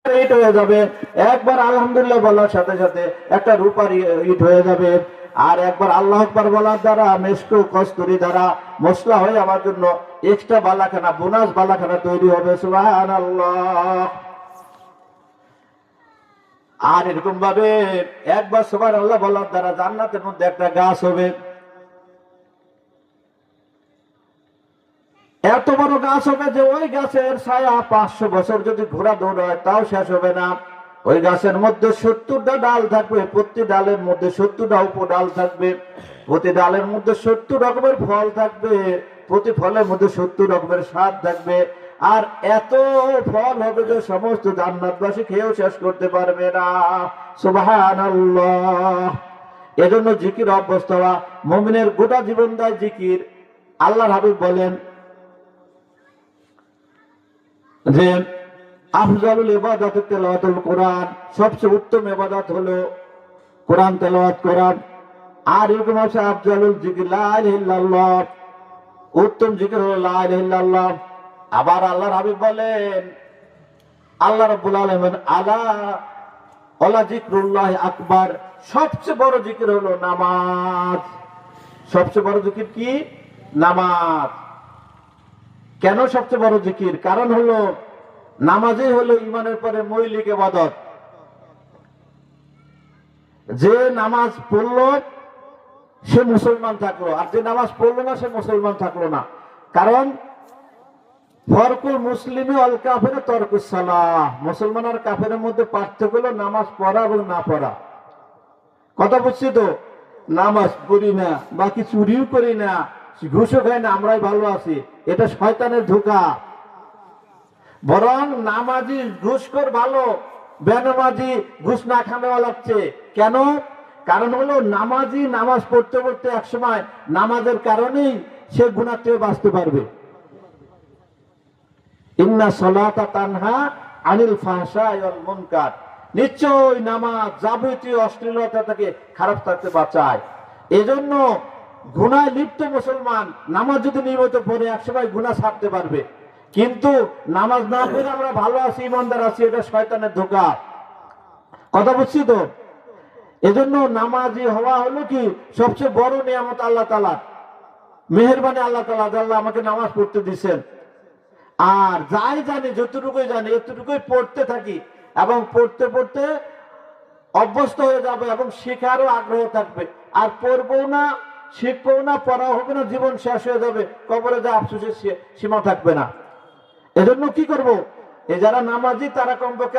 ইট হয়ে যাবে। একবার আলহামদুলিল্লাহ বলার সাথে সাথে একটা রূপার ইট হয়ে যাবে। আর একবার আল্লাহ আকবার বলার দ্বারা মেশকু কস্তুরি দ্বারা মশলা হয়ে আমার জন্য এক্সট্রা বালাখানা, বোনাস বালাখানা তৈরি হবে। সুবহানাল্লাহ। আর এরকম ভাবে একবার সুবহানাল্লাহ বলার দ্বারা জান্নাতের মধ্যে একটা গাছ হবে। এত বড় গাছ হবে যে ওই গাছের ছায়া 500 বছর যদি ঘোরা দৌড়ায় তাও শেষ হবে না। ওই গাছের মধ্যে 70টা ডাল থাকবে, প্রতি ডালের মধ্যে 70টা উপডাল থাকবে, প্রতি ডালের মধ্যে 70 রকমের ফল থাকবে, প্রতি ফলের মধ্যে 70 রকমের স্বাদ থাকবে। আর এত ফল হবে যে সমস্ত জান্নাতবাসী খেয়েও শেষ করতে পারবে না। সুবহানাল্লাহ। এজন্য জিকির অভ্যস্ত হওয়া মুমিনের গোটা জীবন দায় জিকির। আল্লাহর হাবিব বলেন যে আফজালুল ইবাদাত তিলাওয়াতুল কোরআন, সবচেয়ে উত্তম ইবাদত হলো কোরআন তেলাওয়াত করা। আর এরকম আছে আফজালুল জিকির লা ইলাহা ইল্লাল্লাহ, উত্তম জিকির হলো লা ইলাহা ইল্লাল্লাহ। আবার আল্লাহর হাবিব বলেন, আল্লাহ রাব্বুল আলামিন আলা ওয়ালা জিকরুল্লাহ আকবার, সবচেয়ে বড় জিকির হলো নামাজ। সবচেয়ে বড় জিকির কি? নামাজ। কেন সবচেয়ে বড় জিকির? কারণ হলো নামাজই হলো ঈমানের পরে মৌলিক ইবাদত। যে নামাজ পড়লো সে মুসলমান থাকলো, আর যে নামাজ পড়লো না সে মুসলমান থাকলো না। কারণ ফরকুল মুসলিমি অল কাফের তরকুস সালাহ, মুসলমান আর কাফেরের মধ্যে পার্থক্য হলো নামাজ পড়া এবং না পড়া। কথা বুঝছি তো? নামাজ পড়ি না, বাকি চুরিও করি না, ঘুষও খাই না, আমরাই ভালো আছি, এটা শয়তানের ধোঁকা। বরং নামাজি ঘুষখোর ভালো, বেনামাজি ঘুষ না খাওয়া লাগছে। কেন? কারণ হলো নামাজি নামাজ পড়তে পড়তে একসময় নামাজের কারণেই সে গুনাহ থেকে বাঁচতে পারবে। ইন্না সলাতা তানহা আনিল ফাহশাই ওয়াল মুনকার, নিশ্চয় নামাজ যাবতীয় অশ্লীলতা থেকে, খারাপ থাকতে বাঁচায়। এজন্য গুনায় লিপ্ত মুসলমান নামাজ যদি নিয়মিত পড়ে একসময় গুনাহ ছাড়তে পারবে। কিন্তু নামাজ না পড়ে আমরা ভালো আছি, ইমানদার আছি, এটা শয়তানের ধোঁকা। কথা বুঝছি তো? এজন্য নামাজি হওয়া হলো কি সবচেয়ে বড় নিয়ামত আল্লাহ তাআলার, মেহেরবানি আল্লাহ তাআলা, আল্লাহ আমাকে নামাজ পড়তে দিয়েছেন। আর যাই জানি, যতটুকুই জানি এতটুকুই পড়তে থাকি, এবং পড়তে পড়তে অভ্যস্ত হয়ে যাবে এবং শেখারও আগ্রহ থাকবে। আর পড়বো না, শিখবো না, পড়া হবে না, জীবন শেষ হয়ে যাবে, কবরে যা আফসোসের সীমা থাকবে না। এজন্য কি করব? এই যারা নামাজি তারা কমপক্ষে